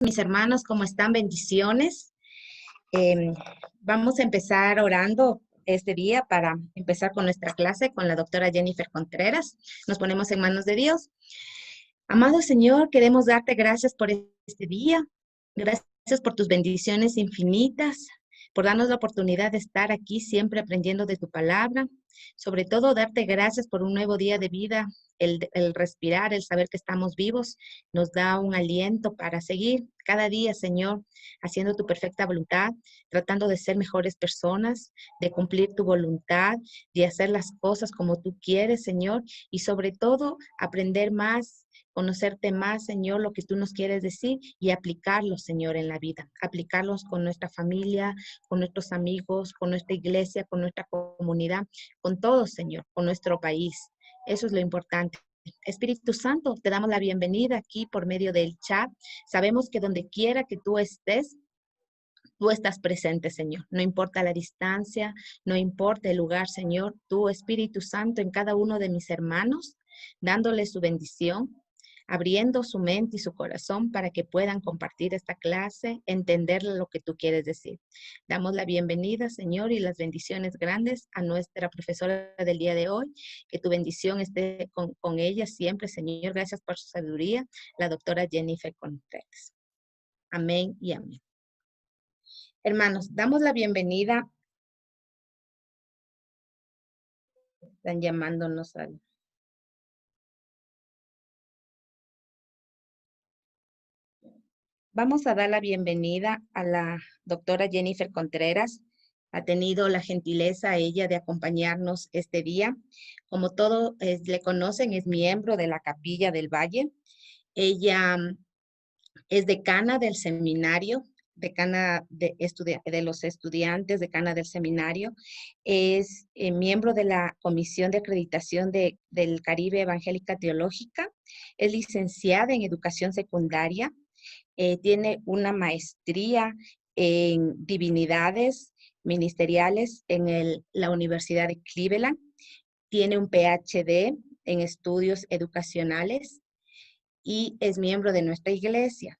Mis hermanos, ¿cómo están? Bendiciones. Em, Vamos a empezar orando este día para empezar con nuestra clase con la doctora Jennifer Contreras. Nos ponemos en manos de Dios. Amado Señor, queremos darte gracias por este día. Gracias por tus bendiciones infinitas, por darnos la oportunidad de estar aquí siempre aprendiendo de tu palabra. Sobre todo, darte gracias por un nuevo día de vida. El respirar, el saber que estamos vivos, nos da un aliento para seguir cada día, Señor, haciendo tu perfecta voluntad, tratando de ser mejores personas, de cumplir tu voluntad, de hacer las cosas como tú quieres, Señor, y sobre todo aprender más, conocerte más, Señor, lo que tú nos quieres decir y aplicarlo, Señor, en la vida. Aplicarlos con nuestra familia, con nuestros amigos, con nuestra iglesia, con nuestra comunidad, con todos, Señor, con nuestro país. Eso es lo importante. Espíritu Santo, te damos la bienvenida aquí por medio del chat. Sabemos que donde quiera que tú estés, tú estás presente, Señor. No importa la distancia, no importa el lugar, Señor. Tú, Espíritu Santo, en cada uno de mis hermanos, dándole su bendición, abriendo su mente y su corazón para que puedan compartir esta clase, entender lo que tú quieres decir. Damos la bienvenida, Señor, y las bendiciones grandes a nuestra profesora del día de hoy. Que tu bendición esté con ella siempre, Señor. Gracias por su sabiduría, la doctora Jennifer Contreras. Amén y amén. Hermanos, damos la bienvenida. Están llamándonos al... Vamos a dar la bienvenida a la doctora Jennifer Contreras. Ha tenido la gentileza ella de acompañarnos este día. Como todos le conocen, es miembro de la Capilla del Valle. Ella es decana del seminario, decana de los estudiantes, decana del seminario. Es miembro de la Comisión de Acreditación del Caribe Evangélica Teológica. Es licenciada en Educación Secundaria. Tiene una maestría en divinidades ministeriales en la Universidad de Cleveland. Tiene un PhD en estudios educacionales y es miembro de nuestra iglesia.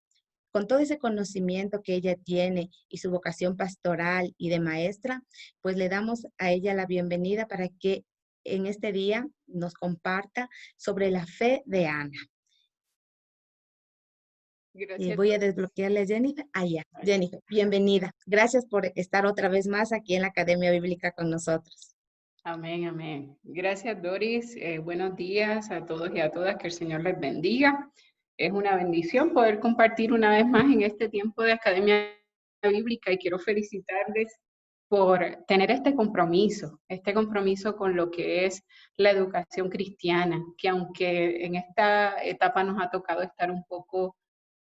Con todo ese conocimiento que ella tiene y su vocación pastoral y de maestra, pues le damos a ella la bienvenida para que en este día nos comparta sobre la fe de Ana. Gracias. Voy a desbloquearle a Jennifer. Ya, Jennifer, bienvenida. Gracias por estar otra vez más aquí en la Academia Bíblica con nosotros. Amén, amén. Gracias, Doris. Buenos días a todos y a todas. Que el Señor les bendiga. Es una bendición poder compartir una vez más en este tiempo de Academia Bíblica y quiero felicitarles por tener este compromiso con lo que es la educación cristiana, que aunque en esta etapa nos ha tocado estar un poco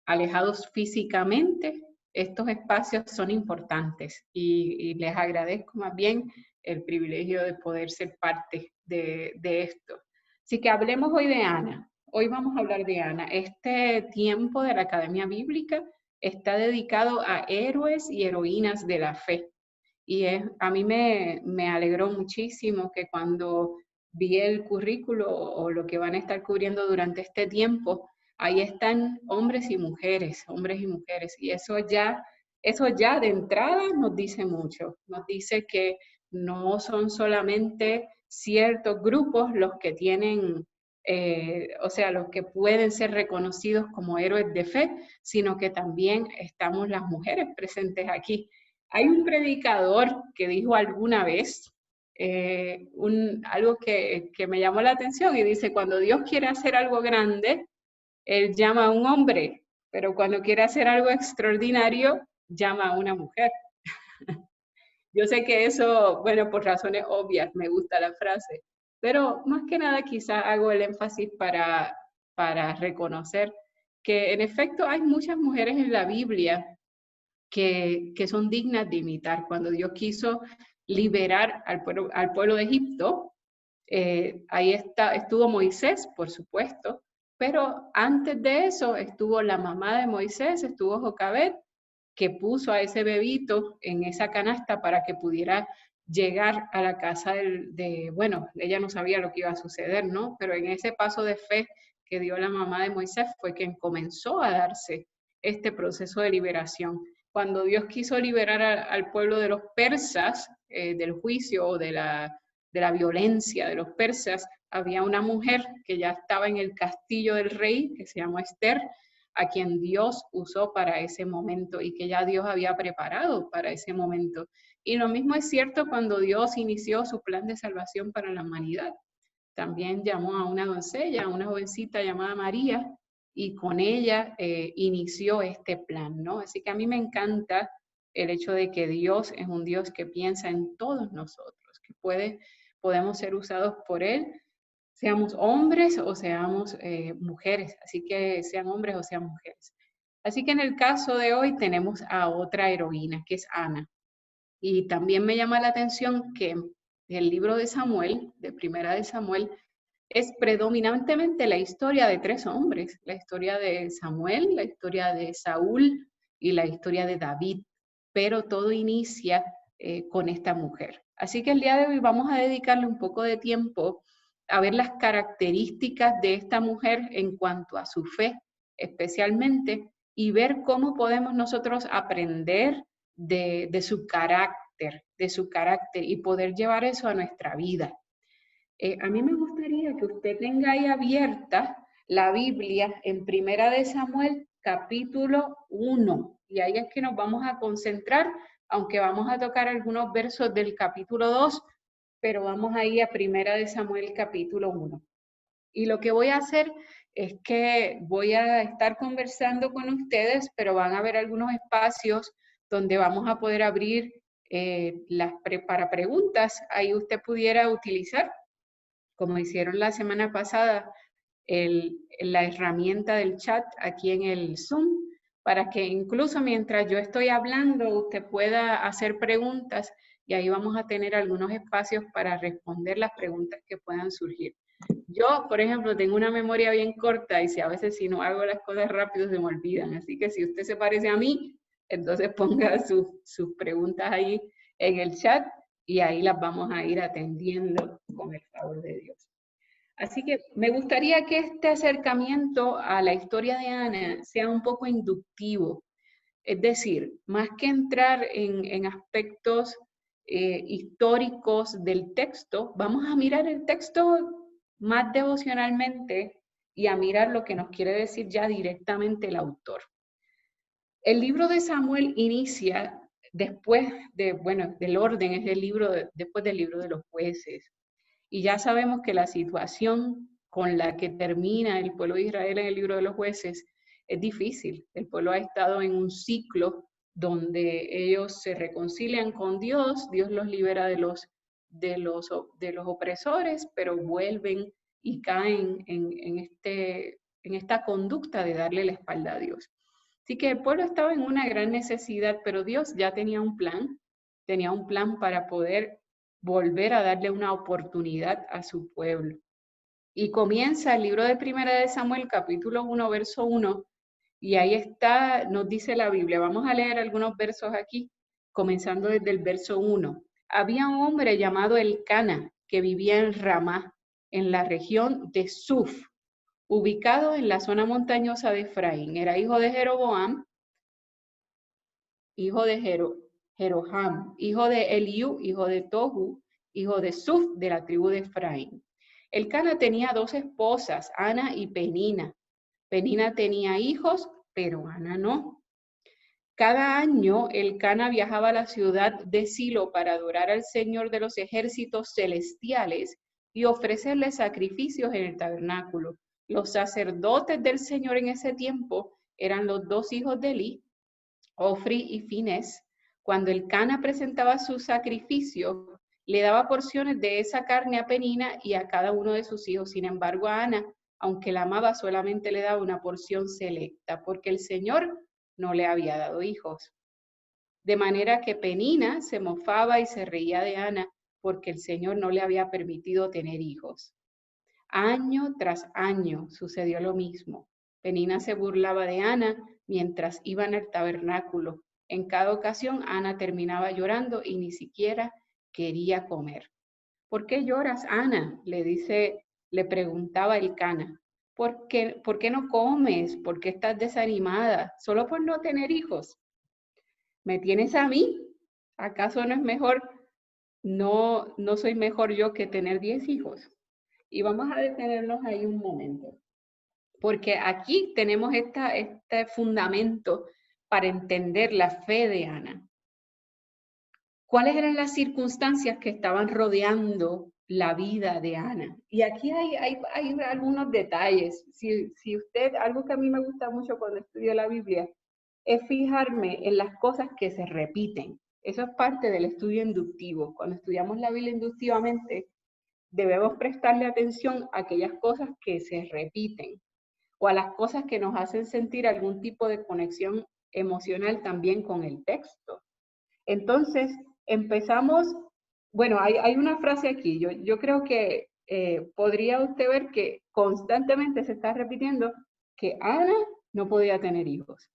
alejados físicamente, estos espacios son importantes y les agradezco más bien el privilegio de poder ser parte de esto. Así que hablemos hoy de Ana. Hoy vamos a hablar de Ana. Este tiempo de la Academia Bíblica está dedicado a héroes y heroínas de la fe. Y a mí me alegró muchísimo que cuando vi el currículo o lo que van a estar cubriendo durante este tiempo, ahí están hombres y mujeres. Y eso ya de entrada nos dice mucho. Nos dice que no son solamente ciertos grupos los que tienen, los que pueden ser reconocidos como héroes de fe, sino que también estamos las mujeres presentes aquí. Hay un predicador que dijo alguna vez algo que me llamó la atención y dice, cuando Dios quiere hacer algo grande, Él llama a un hombre, pero cuando quiere hacer algo extraordinario, llama a una mujer. Yo sé que eso, bueno, por razones obvias, me gusta la frase, pero más que nada quizá hago el énfasis para reconocer que en efecto hay muchas mujeres en la Biblia que son dignas de imitar. Cuando Dios quiso liberar al pueblo de Egipto, ahí estuvo Moisés, por supuesto, pero antes de eso estuvo la mamá de Moisés, estuvo Jocabed, que puso a ese bebito en esa canasta para que pudiera llegar a la casa bueno, ella no sabía lo que iba a suceder, ¿no? Pero en ese paso de fe que dio la mamá de Moisés fue quien comenzó a darse este proceso de liberación. Cuando Dios quiso liberar al pueblo de los persas, del juicio o de la violencia de los persas, había una mujer que ya estaba en el castillo del rey, que se llamó Esther, a quien Dios usó para ese momento y que ya Dios había preparado para ese momento. Y lo mismo es cierto cuando Dios inició su plan de salvación para la humanidad. También llamó a una doncella, a una jovencita llamada María, y con ella inició este plan, ¿no? Así que a mí me encanta el hecho de que Dios es un Dios que piensa en todos nosotros, que podemos ser usados por Él, seamos hombres o seamos mujeres, así que sean hombres o sean mujeres. Así que en el caso de hoy tenemos a otra heroína, que es Ana. Y también me llama la atención que el libro de Samuel, de Primera de Samuel, es predominantemente la historia de 3 hombres, la historia de Samuel, la historia de Saúl y la historia de David, pero todo inicia con esta mujer. Así que el día de hoy vamos a dedicarle un poco de tiempo a ver las características de esta mujer en cuanto a su fe, especialmente, y ver cómo podemos nosotros aprender de su carácter y poder llevar eso a nuestra vida. A mí me gustaría que usted tenga ahí abierta la Biblia en Primera de Samuel, capítulo 1. Y ahí es que nos vamos a concentrar, aunque vamos a tocar algunos versos del capítulo 2, pero vamos a ir a Primera de Samuel, capítulo 1. Y lo que voy a hacer es que voy a estar conversando con ustedes, pero van a haber algunos espacios donde vamos a poder abrir para preguntas. Ahí usted pudiera utilizar, como hicieron la semana pasada, la herramienta del chat aquí en el Zoom, para que incluso mientras yo estoy hablando, usted pueda hacer preguntas y ahí vamos a tener algunos espacios para responder las preguntas que puedan surgir. Yo, por ejemplo, tengo una memoria bien corta y a veces si no hago las cosas rápido se me olvidan, así que si usted se parece a mí, entonces ponga sus preguntas ahí en el chat y ahí las vamos a ir atendiendo con el favor de Dios. Así que me gustaría que este acercamiento a la historia de Ana sea un poco inductivo, es decir, más que entrar en aspectos históricos del texto, vamos a mirar el texto más devocionalmente y a mirar lo que nos quiere decir ya directamente el autor. El libro de Samuel inicia después del orden, es el libro después del libro de los jueces. Y ya sabemos que la situación con la que termina el pueblo de Israel en el libro de los jueces es difícil. El pueblo ha estado en un ciclo donde ellos se reconcilian con Dios, Dios los libera de los opresores, pero vuelven y caen en esta conducta de darle la espalda a Dios. Así que el pueblo estaba en una gran necesidad, pero Dios ya tenía un plan para poder volver a darle una oportunidad a su pueblo. Y comienza el libro de Primera de Samuel, capítulo 1, verso 1, y ahí está, nos dice la Biblia. Vamos a leer algunos versos aquí, comenzando desde el verso 1. Había un hombre llamado Elcana, que vivía en Ramá, en la región de Suf, ubicado en la zona montañosa de Efraín. Era hijo de Jeroboam, hijo de Jeroham, hijo de Eliú, hijo de Tohu, hijo de Suf, de la tribu de Efraín. Elcana tenía 2 esposas, Ana y Penina. Penina tenía hijos, pero Ana no. Cada año Elcana viajaba a la ciudad de Silo para adorar al Señor de los ejércitos celestiales y ofrecerle sacrificios en el tabernáculo. Los sacerdotes del Señor en ese tiempo eran los 2 hijos de Eli, Ofri y Finés. Cuando Elcana presentaba su sacrificio, le daba porciones de esa carne a Penina y a cada uno de sus hijos. Sin embargo, a Ana, aunque la amaba, solamente le daba una porción selecta, porque el Señor no le había dado hijos. De manera que Penina se mofaba y se reía de Ana, porque el Señor no le había permitido tener hijos. Año tras año sucedió lo mismo. Penina se burlaba de Ana mientras iban al tabernáculo. En cada ocasión, Ana terminaba llorando y ni siquiera quería comer. ¿Por qué lloras, Ana? Le preguntaba Elcana. ¿por qué no comes? ¿Por qué estás desanimada? Solo por no tener hijos. ¿Me tienes a mí? ¿Acaso no es mejor? No soy mejor yo que tener 10 hijos. Y vamos a detenernos ahí un momento, porque aquí tenemos este fundamento para entender la fe de Ana. ¿Cuáles eran las circunstancias que estaban rodeando la vida de Ana? Y aquí hay algunos detalles. Si usted, algo que a mí me gusta mucho cuando estudio la Biblia, es fijarme en las cosas que se repiten. Eso es parte del estudio inductivo. Cuando estudiamos la Biblia inductivamente, debemos prestarle atención a aquellas cosas que se repiten o a las cosas que nos hacen sentir algún tipo de conexión emocional también con el texto. Entonces, empezamos, bueno, hay una frase aquí, yo creo que podría usted ver que constantemente se está repitiendo que Ana no podía tener hijos.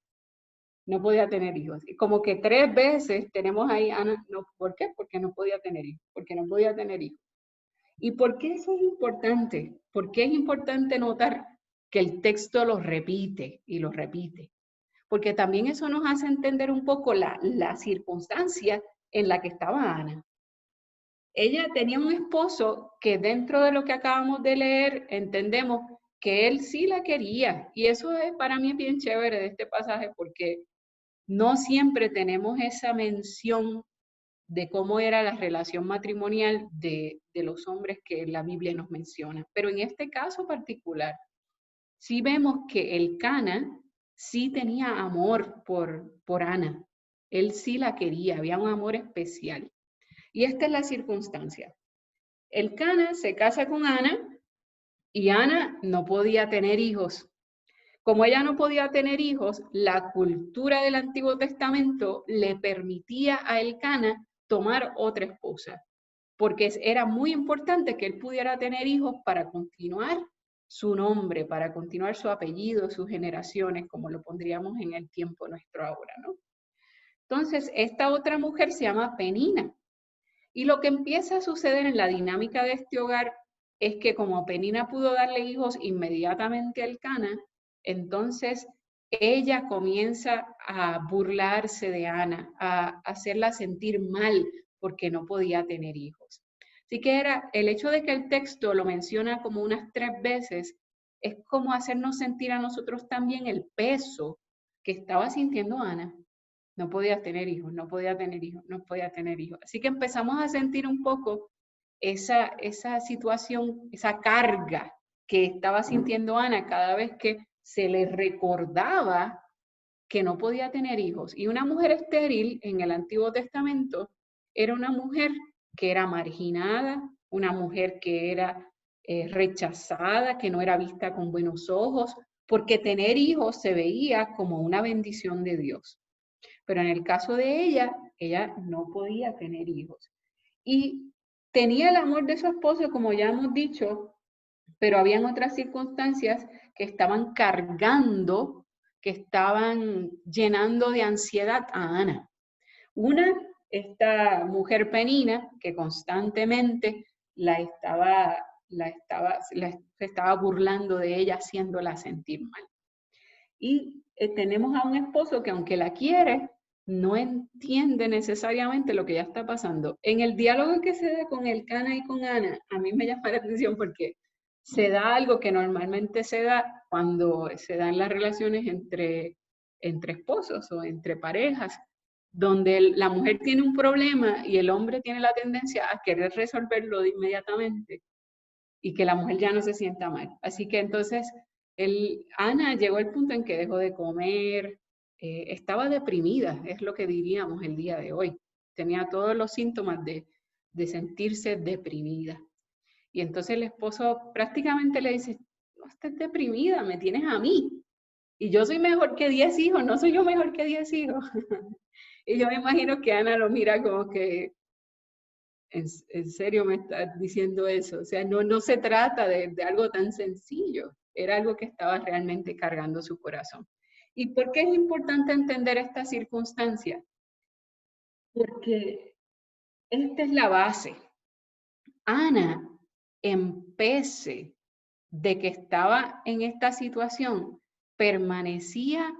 No podía tener hijos. Y como que 3 veces tenemos ahí, Ana, no, ¿por qué? Porque no podía tener hijos, porque no podía tener hijos. ¿Y por qué eso es importante? ¿Por qué es importante notar que el texto lo repite y lo repite? Porque también eso nos hace entender un poco la circunstancia en la que estaba Ana. Ella tenía un esposo que dentro de lo que acabamos de leer entendemos que él sí la quería. Y eso es para mí bien chévere de este pasaje porque no siempre tenemos esa mención de cómo era la relación matrimonial de los hombres que la Biblia nos menciona. Pero en este caso particular, sí vemos que el Cana sí tenía amor por Ana. Él sí la quería, había un amor especial. Y esta es la circunstancia. El Cana se casa con Ana y Ana no podía tener hijos. Como ella no podía tener hijos, la cultura del Antiguo Testamento le permitía a Elcana tomar otra esposa, porque era muy importante que él pudiera tener hijos para continuar su nombre, para continuar su apellido, sus generaciones, como lo pondríamos en el tiempo nuestro ahora, ¿no? Entonces, esta otra mujer se llama Penina. Y lo que empieza a suceder en la dinámica de este hogar es que como Penina pudo darle hijos inmediatamente a Elcana, entonces ella comienza a burlarse de Ana, a hacerla sentir mal porque no podía tener hijos. Así que era el hecho de que el texto lo menciona como unas 3 veces, es como hacernos sentir a nosotros también el peso que estaba sintiendo Ana. No podía tener hijos, no podía tener hijos, no podía tener hijos. Así que empezamos a sentir un poco esa situación, esa carga que estaba sintiendo Ana cada vez que se le recordaba que no podía tener hijos. Y una mujer estéril en el Antiguo Testamento era una mujer que era marginada, una mujer que era rechazada, que no era vista con buenos ojos, porque tener hijos se veía como una bendición de Dios. Pero en el caso de ella no podía tener hijos. Y tenía el amor de su esposo, como ya hemos dicho, pero habían otras circunstancias que estaban cargando, que estaban llenando de ansiedad a Ana. Una, esta mujer Penina, que constantemente se estaba burlando de ella, haciéndola sentir mal. Y tenemos a un esposo que aunque la quiere, no entiende necesariamente lo que ya está pasando. En el diálogo que se da con Elcana y con Ana, a mí me llama la atención porque se da algo que normalmente se da cuando se dan las relaciones entre esposos o entre parejas, donde la mujer tiene un problema y el hombre tiene la tendencia a querer resolverlo de inmediatamente y que la mujer ya no se sienta mal. Así que entonces Ana llegó al punto en que dejó de comer, estaba deprimida, es lo que diríamos el día de hoy. Tenía todos los síntomas de sentirse deprimida. Y entonces el esposo prácticamente le dice, no estés deprimida, me tienes a mí. Y yo soy mejor que 10 hijos, no soy yo mejor que 10 hijos. Y yo me imagino que Ana lo mira como que, ¿en serio me estás diciendo eso? O sea, no se trata de algo tan sencillo, era algo que estaba realmente cargando su corazón. ¿Y por qué es importante entender esta circunstancia? Porque esta es la base. Ana, en pese de que estaba en esta situación, permanecía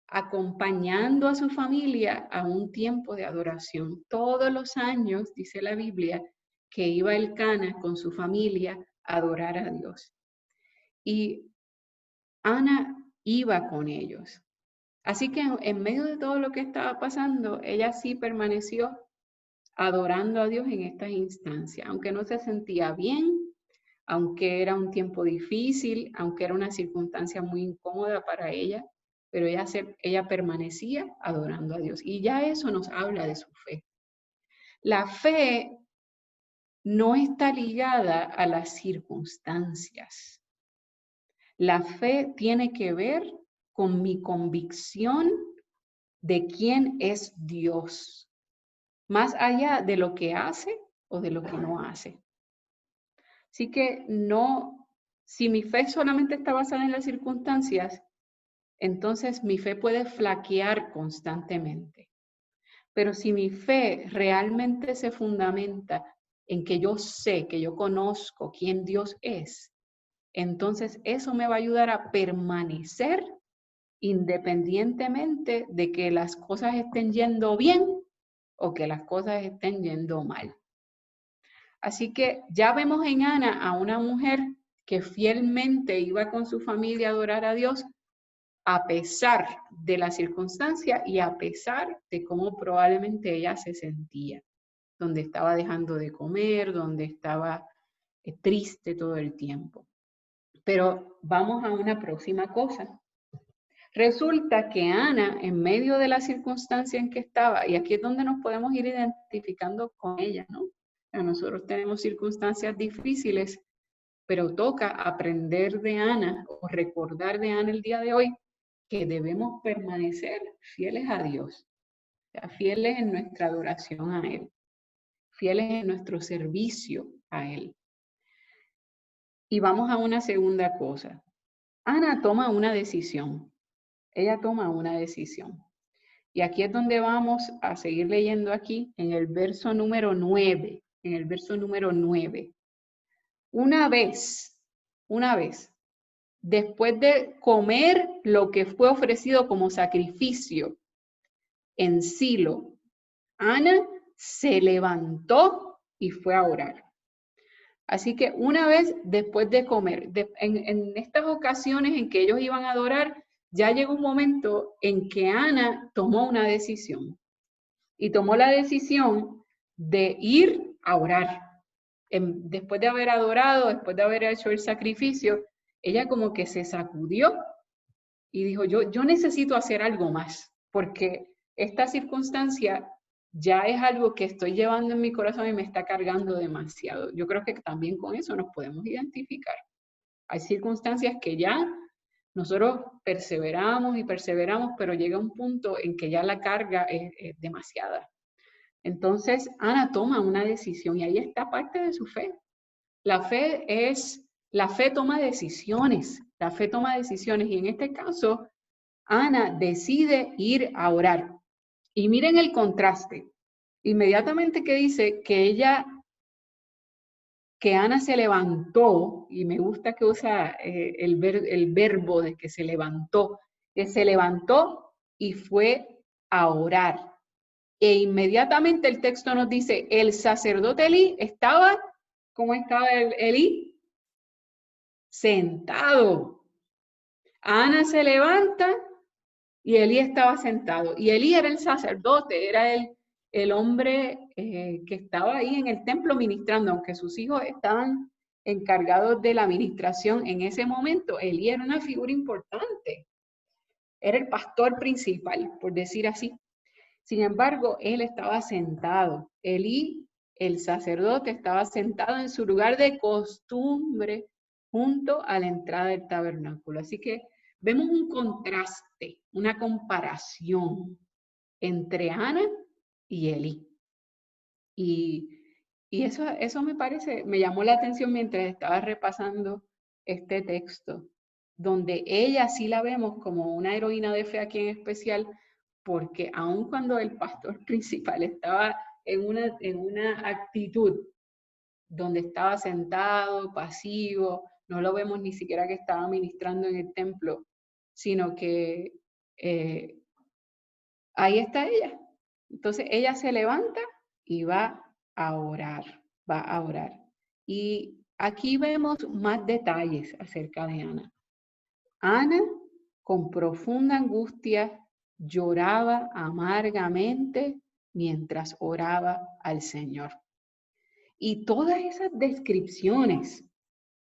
acompañando a su familia a un tiempo de adoración. Todos los años, dice la Biblia, que iba Elcana con su familia a adorar a Dios. Y Ana iba con ellos. Así que en medio de todo lo que estaba pasando, ella sí permaneció adorando a Dios en estas instancias, aunque no se sentía bien, aunque era un tiempo difícil, aunque era una circunstancia muy incómoda para ella, pero ella permanecía adorando a Dios. Y ya eso nos habla de su fe. La fe no está ligada a las circunstancias. La fe tiene que ver con mi convicción de quién es Dios, más allá de lo que hace o de lo que no hace. Así que no, si mi fe solamente está basada en las circunstancias, entonces mi fe puede flaquear constantemente. Pero si mi fe realmente se fundamenta en que yo sé, que yo conozco quién Dios es, entonces eso me va a ayudar a permanecer independientemente de que las cosas estén yendo bien o que las cosas estén yendo mal. Así que ya vemos en Ana a una mujer que fielmente iba con su familia a adorar a Dios a pesar de la circunstancia y a pesar de cómo probablemente ella se sentía, donde estaba dejando de comer, donde estaba triste todo el tiempo. Pero vamos a una próxima cosa. Resulta que Ana, en medio de la circunstancia en que estaba, y aquí es donde nos podemos ir identificando con ella, ¿no? Nosotros tenemos circunstancias difíciles, pero toca aprender de Ana o recordar de Ana el día de hoy que debemos permanecer fieles a Dios, o sea, fieles en nuestra adoración a Él, fieles en nuestro servicio a Él. Y vamos a una segunda cosa. Ana toma una decisión. Ella toma una decisión. Y aquí es donde vamos a seguir leyendo aquí en el verso número 9. En el verso número 9. Una vez, después de comer lo que fue ofrecido como sacrificio en Silo, Ana se levantó y fue a orar. Así que una vez después de comer, en estas ocasiones en que ellos iban a adorar, ya llegó un momento en que Ana tomó una decisión. Y tomó la decisión de ir a orar. Después de haber adorado, después de haber hecho el sacrificio, ella como que se sacudió y dijo, yo necesito hacer algo más, porque esta circunstancia ya es algo que estoy llevando en mi corazón y me está cargando demasiado. Yo creo que también con eso nos podemos identificar. Hay circunstancias que ya nosotros perseveramos y perseveramos, pero llega un punto en que ya la carga es demasiada. Entonces, Ana toma una decisión y ahí está parte de su fe. La fe toma decisiones, la fe toma decisiones y en este caso, Ana decide ir a orar. Y miren el contraste. Inmediatamente que dice que Ana se levantó, y me gusta que usa el verbo de que se levantó y fue a orar. E inmediatamente el texto nos dice, el sacerdote Elí estaba, ¿cómo estaba Elí? Sentado. Ana se levanta y Elí estaba sentado. Y Elí era el sacerdote, era el hombre que estaba ahí en el templo ministrando, aunque sus hijos estaban encargados de la administración en ese momento. Elí era una figura importante. Era el pastor principal, por decir así. Sin embargo, él estaba sentado. Elí, el sacerdote, estaba sentado en su lugar de costumbre junto a la entrada del tabernáculo. Así que vemos un contraste, una comparación entre Ana y Elí. Y eso me llamó la atención mientras estaba repasando este texto, donde ella sí la vemos como una heroína de fe aquí en especial, porque aun cuando el pastor principal estaba en una actitud donde estaba sentado, pasivo, no lo vemos ni siquiera que estaba ministrando en el templo, sino que ahí está ella. Entonces ella se levanta y va a orar, va a orar. Y aquí vemos más detalles acerca de Ana. Ana, con profunda angustia, lloraba amargamente mientras oraba al Señor. Y todas esas descripciones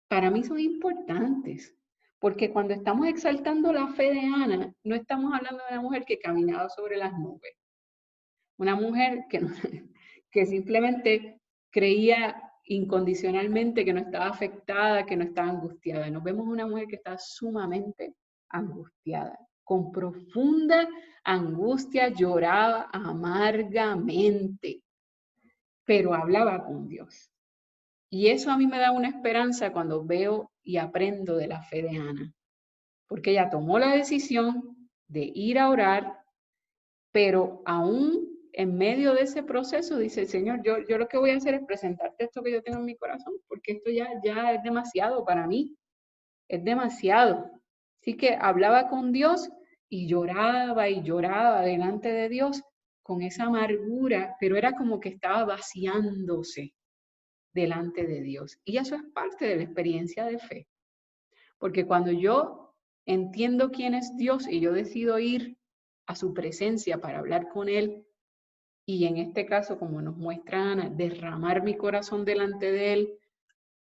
para mí son importantes, porque cuando estamos exaltando la fe de Ana, no estamos hablando de una mujer que caminaba sobre las nubes, una mujer que simplemente creía incondicionalmente que no estaba afectada, que no estaba angustiada. Nos vemos una mujer que está sumamente angustiada, con profunda angustia, lloraba amargamente, pero hablaba con Dios. Y eso a mí me da una esperanza cuando veo y aprendo de la fe de Ana, porque ella tomó la decisión de ir a orar, pero aún en medio de ese proceso dice, Señor, yo lo que voy a hacer es presentarte esto que yo tengo en mi corazón, porque esto ya es demasiado para mí, es demasiado. Así que hablaba con Dios y lloraba delante de Dios con esa amargura, pero era como que estaba vaciándose delante de Dios. Y eso es parte de la experiencia de fe. Porque cuando yo entiendo quién es Dios y yo decido ir a su presencia para hablar con Él, y en este caso, como nos muestra Ana, derramar mi corazón delante de Él,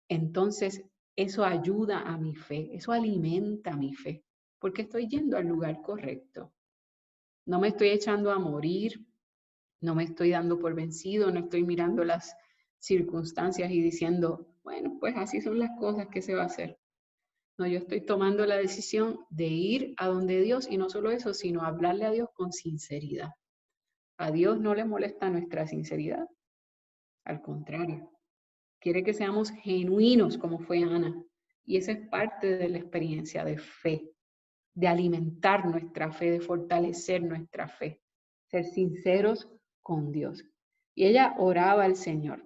entonces eso ayuda a mi fe, eso alimenta mi fe, porque estoy yendo al lugar correcto. No me estoy echando a morir, no me estoy dando por vencido, no estoy mirando las circunstancias y diciendo, bueno, pues así son las cosas, ¿qué se va a hacer? No, yo estoy tomando la decisión de ir a donde Dios y no solo eso, sino hablarle a Dios con sinceridad. A Dios no le molesta nuestra sinceridad, al contrario, quiere que seamos genuinos como fue Ana. Y esa es parte de la experiencia de fe, de alimentar nuestra fe, de fortalecer nuestra fe, ser sinceros con Dios. Y ella oraba al Señor.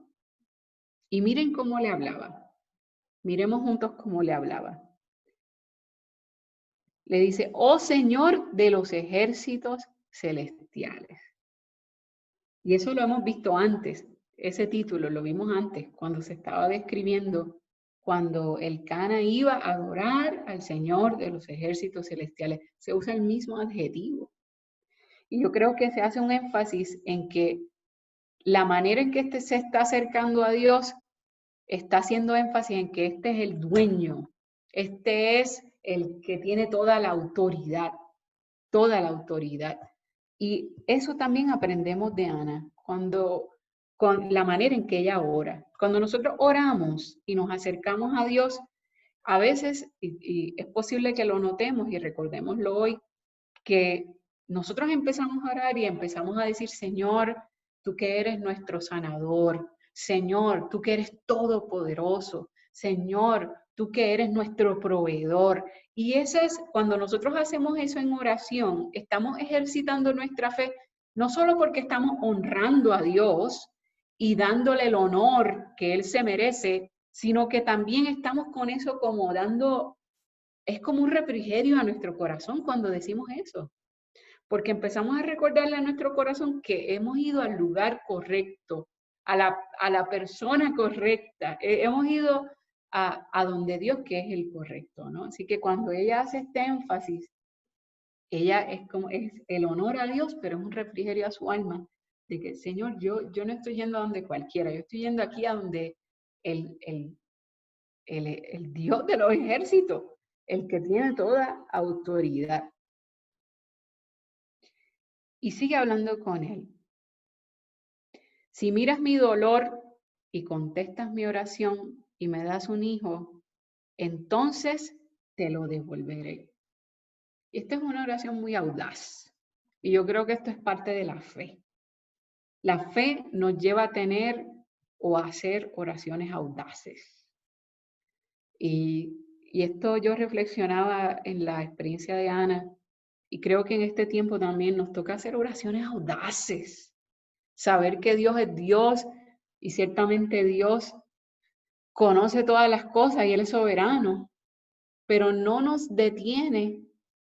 Y miren cómo le hablaba. Miremos juntos cómo le hablaba. Le dice, oh Señor de los ejércitos celestiales. Y eso lo hemos visto antes, ese título lo vimos antes, cuando se estaba describiendo, cuando el Cana iba a adorar al Señor de los ejércitos celestiales. Se usa el mismo adjetivo. Y yo creo que se hace un énfasis en que la manera en que este se está acercando a Dios está haciendo énfasis en que este es el dueño, este es el que tiene toda la autoridad, toda la autoridad. Y eso también aprendemos de Ana, con la manera en que ella ora. Cuando nosotros oramos y nos acercamos a Dios, a veces, y es posible que lo notemos y recordémoslo hoy, que nosotros empezamos a orar y empezamos a decir, Señor, tú que eres nuestro sanador, Señor, tú que eres todopoderoso, Señor, tú que eres nuestro proveedor. Y ese es, cuando nosotros hacemos eso en oración, estamos ejercitando nuestra fe, no solo porque estamos honrando a Dios y dándole el honor que Él se merece, sino que también estamos con eso como dando, es como un refrigerio a nuestro corazón cuando decimos eso. Porque empezamos a recordarle a nuestro corazón que hemos ido al lugar correcto, a la persona correcta, hemos ido a donde Dios, que es el correcto, ¿no? Así que cuando ella hace este énfasis, ella es el honor a Dios, pero es un refrigerio a su alma, de que, Señor, yo no estoy yendo a donde cualquiera, yo estoy yendo aquí a donde el Dios de los ejércitos, el que tiene toda autoridad. Y sigue hablando con él. Si miras mi dolor y contestas mi oración y me das un hijo, entonces te lo devolveré. Y esta es una oración muy audaz. Y yo creo que esto es parte de la fe. La fe nos lleva a tener o a hacer oraciones audaces. Y esto yo reflexionaba en la experiencia de Ana y creo que en este tiempo también nos toca hacer oraciones audaces. Saber que Dios es Dios y ciertamente Dios conoce todas las cosas y Él es soberano, pero no nos detiene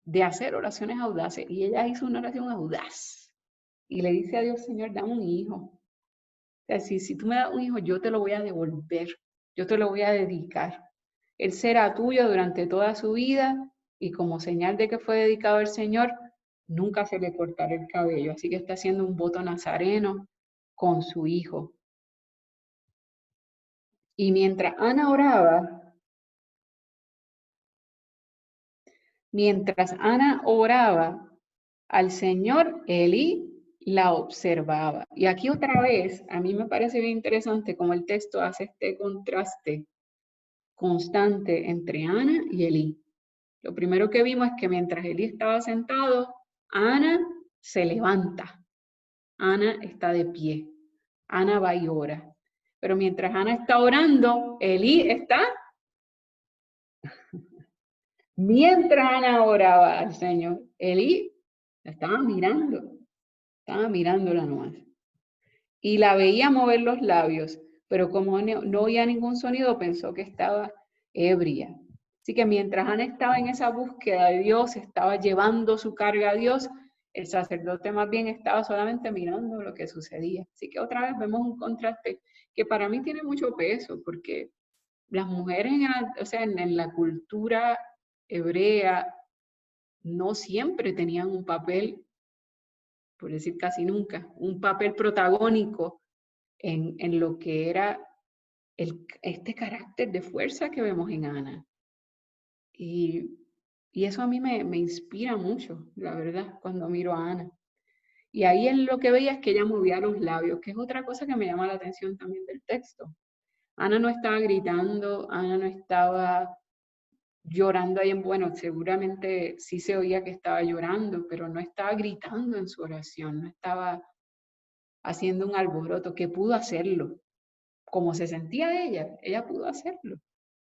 de hacer oraciones audaces. Y ella hizo una oración audaz y le dice a Dios, Señor, dame un hijo. O sea, si tú me das un hijo, yo te lo voy a devolver, yo te lo voy a dedicar. Él será tuyo durante toda su vida y como señal de que fue dedicado al Señor, nunca se le cortará el cabello. Así que está haciendo un voto nazareno con su hijo. Y mientras Ana oraba al Señor, Elí la observaba. Y aquí otra vez, a mí me parece bien interesante cómo el texto hace este contraste constante entre Ana y Elí. Lo primero que vimos es que mientras Elí estaba sentado, Ana se levanta. Ana está de pie. Ana va y ora. Pero mientras Ana está orando, Elí está. Mientras Ana oraba al Señor, Elí la estaba mirándola nomás. Y la veía mover los labios, pero como no oía ningún sonido, pensó que estaba ebria. Así que mientras Ana estaba en esa búsqueda de Dios, estaba llevando su carga a Dios, el sacerdote más bien estaba solamente mirando lo que sucedía. Así que otra vez vemos un contraste que para mí tiene mucho peso, porque las mujeres en la cultura hebrea no siempre tenían un papel, por decir casi nunca, un papel protagónico en lo que era este carácter de fuerza que vemos en Ana. Y eso a mí me inspira mucho, la verdad, cuando miro a Ana. Y ahí en lo que veía es que ella movía los labios, que es otra cosa que me llama la atención también del texto. Ana no estaba gritando, Ana no estaba llorando ahí bueno, seguramente sí se oía que estaba llorando, pero no estaba gritando en su oración, no estaba haciendo un alboroto, que pudo hacerlo. Como se sentía ella pudo hacerlo.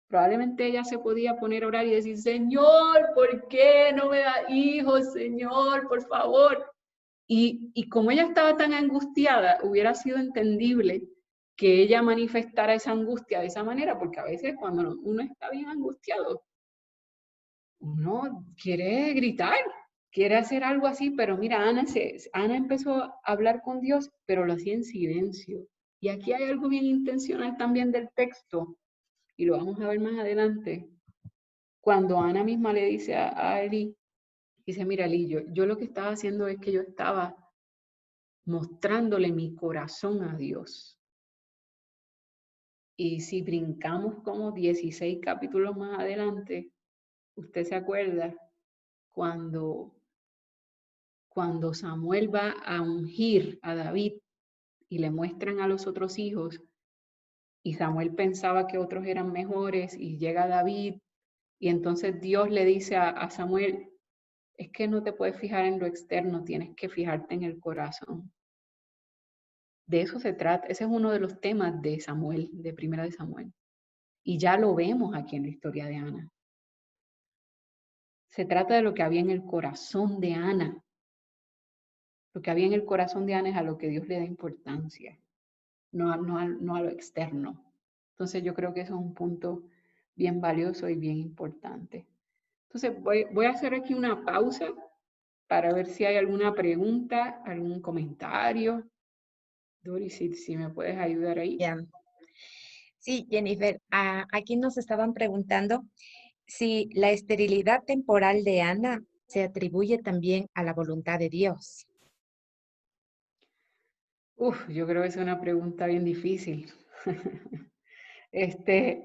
Probablemente ella se podía poner a orar y decir, Señor, ¿por qué no me da hijos? Señor, por favor. Y como ella estaba tan angustiada, hubiera sido entendible que ella manifestara esa angustia de esa manera, porque a veces cuando uno está bien angustiado, uno quiere gritar, quiere hacer algo así, pero mira, Ana empezó a hablar con Dios, pero lo hacía en silencio. Y aquí hay algo bien intencional también del texto, y lo vamos a ver más adelante, cuando Ana misma le dice a Eli, dice, mira Eli, yo lo que estaba haciendo es que yo estaba mostrándole mi corazón a Dios. Y si brincamos como 16 capítulos más adelante, usted se acuerda cuando Samuel va a ungir a David y le muestran a los otros hijos, y Samuel pensaba que otros eran mejores, y llega David, y entonces Dios le dice a Samuel, es que no te puedes fijar en lo externo, tienes que fijarte en el corazón. De eso se trata, ese es uno de los temas de Samuel, de Primera de Samuel. Y ya lo vemos aquí en la historia de Ana. Se trata de lo que había en el corazón de Ana. Lo que había en el corazón de Ana es a lo que Dios le da importancia, no a lo externo. Entonces yo creo que eso es un punto bien valioso y bien importante. Entonces voy a hacer aquí una pausa para ver si hay alguna pregunta, algún comentario. Doris, si me puedes ayudar ahí. Yeah. Sí, Jennifer, aquí nos estaban preguntando si la esterilidad temporal de Ana se atribuye también a la voluntad de Dios. Yo creo que es una pregunta bien difícil.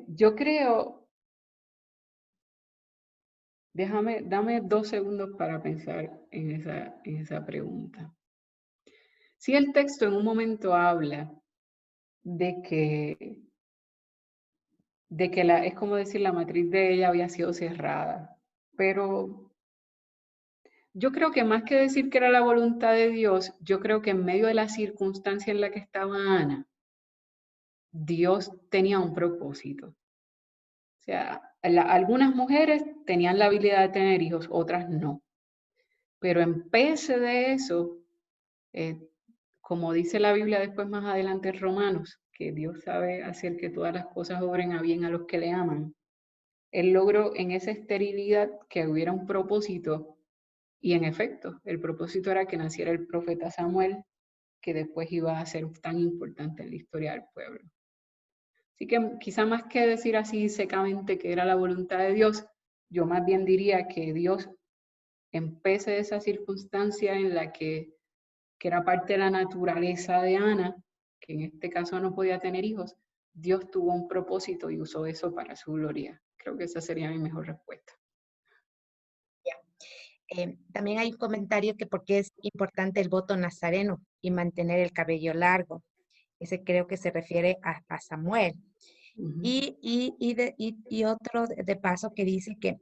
Yo creo, dame 2 segundos para pensar en esa pregunta. Si el texto en un momento habla de que es como decir, la matriz de ella había sido cerrada, pero yo creo que más que decir que era la voluntad de Dios, yo creo que en medio de la circunstancia en la que estaba Ana, Dios tenía un propósito. O sea, algunas mujeres tenían la habilidad de tener hijos, otras no. Pero en vez de eso, como dice la Biblia después más adelante en Romanos, que Dios sabe hacer que todas las cosas obren a bien a los que le aman, Él logró en esa esterilidad que hubiera un propósito, y en efecto, el propósito era que naciera el profeta Samuel, que después iba a ser tan importante en la historia del pueblo. Así que quizá más que decir así secamente que era la voluntad de Dios, yo más bien diría que Dios, en pese de esa circunstancia en la que era parte de la naturaleza de Ana, que en este caso no podía tener hijos, Dios tuvo un propósito y usó eso para su gloria. Creo que esa sería mi mejor respuesta. También hay un comentario que por qué es importante el voto nazareno y mantener el cabello largo. Ese creo que se refiere a Samuel. Y otro de paso que dice que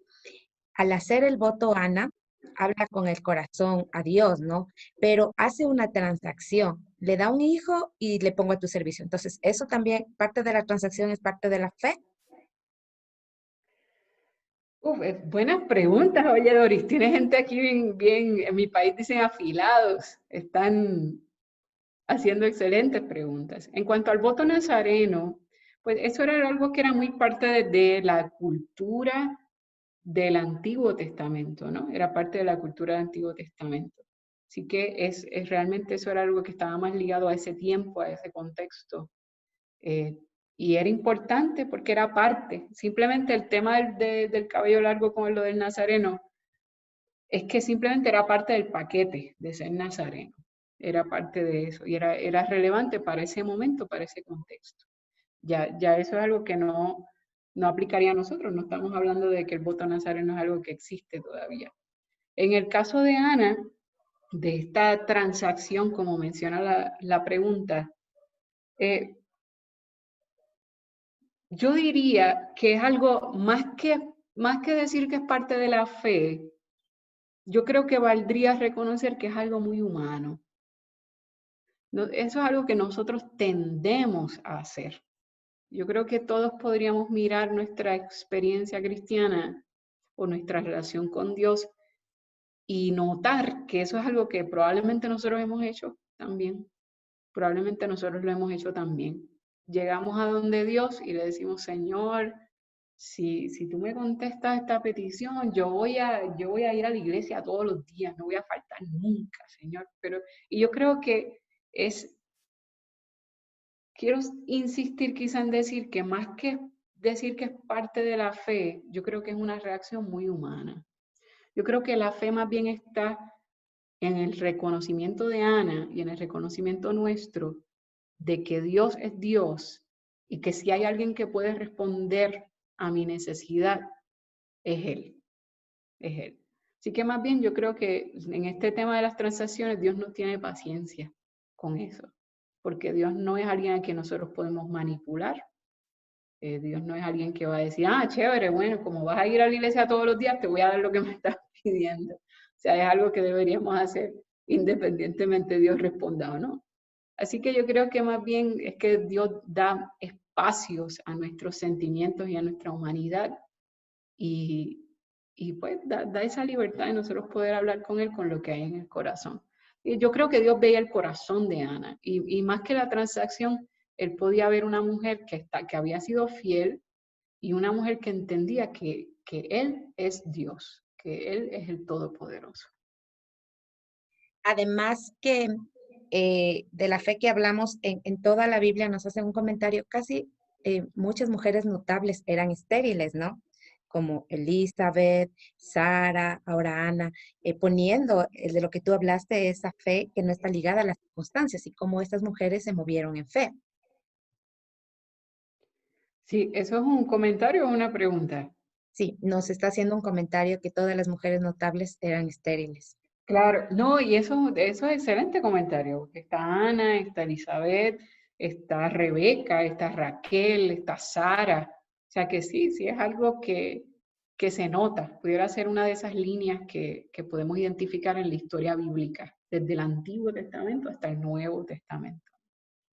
al hacer el voto Ana, habla con el corazón a Dios, ¿no? Pero hace una transacción, le da un hijo y le pongo a tu servicio. Entonces, eso también, parte de la transacción es parte de la fe. Buenas preguntas, oye Doris, tiene gente aquí bien, en mi país dicen afilados, están haciendo excelentes preguntas. En cuanto al voto nazareno, pues eso era algo que era muy parte de la cultura del Antiguo Testamento, ¿no? Era parte de la cultura del Antiguo Testamento. Así que realmente eso era algo que estaba más ligado a ese tiempo, a ese contexto. Y era importante porque era parte. Simplemente el tema del cabello largo con lo del nazareno es que simplemente era parte del paquete de ser nazareno. Era parte de eso y era relevante para ese momento, para ese contexto. Ya eso es algo que no aplicaría a nosotros. No estamos hablando de que el voto nazareno es algo que existe todavía. En el caso de Ana, de esta transacción, como menciona la pregunta, yo diría que es algo más que decir que es parte de la fe, yo creo que valdría reconocer que es algo muy humano. No, eso es algo que nosotros tendemos a hacer. Yo creo que todos podríamos mirar nuestra experiencia cristiana o nuestra relación con Dios y notar que eso es algo que probablemente nosotros hemos hecho también. Probablemente nosotros lo hemos hecho también. Llegamos a donde Dios y le decimos, Señor, si tú me contestas esta petición, yo voy a ir a la iglesia todos los días, no voy a faltar nunca, Señor. Y yo creo que quiero insistir quizá en decir que más que decir que es parte de la fe, yo creo que es una reacción muy humana. Yo creo que la fe más bien está en el reconocimiento de Ana y en el reconocimiento nuestro de que Dios es Dios y que si hay alguien que puede responder a mi necesidad, es Él. Es Él. Así que más bien yo creo que en este tema de las transacciones Dios no tiene paciencia con eso, porque Dios no es alguien a quien nosotros podemos manipular. Dios no es alguien que va a decir, chévere, bueno, como vas a ir a la iglesia todos los días, te voy a dar lo que me estás pidiendo. O sea, es algo que deberíamos hacer independientemente Dios responda o no. Así que yo creo que más bien es que Dios da espacios a nuestros sentimientos y a nuestra humanidad y, pues da esa libertad de nosotros poder hablar con Él con lo que hay en el corazón. Y yo creo que Dios veía el corazón de Ana y más que la transacción, Él podía ver una mujer que había sido fiel y una mujer que entendía que Él es Dios, que Él es el Todopoderoso. Además que de la fe que hablamos en toda la Biblia nos hacen un comentario, casi muchas mujeres notables eran estériles, ¿no? Como Elizabeth, Sara, ahora Ana, poniendo de lo que tú hablaste, esa fe que no está ligada a las circunstancias y cómo estas mujeres se movieron en fe. Sí, ¿eso es un comentario o una pregunta? Sí, nos está haciendo un comentario que todas las mujeres notables eran estériles. Claro, no, y eso es excelente comentario, porque está Ana, está Elizabeth, está Rebeca, está Raquel, está Sara. O sea que sí, sí es algo que se nota. Pudiera ser una de esas líneas que podemos identificar en la historia bíblica, desde el Antiguo Testamento hasta el Nuevo Testamento.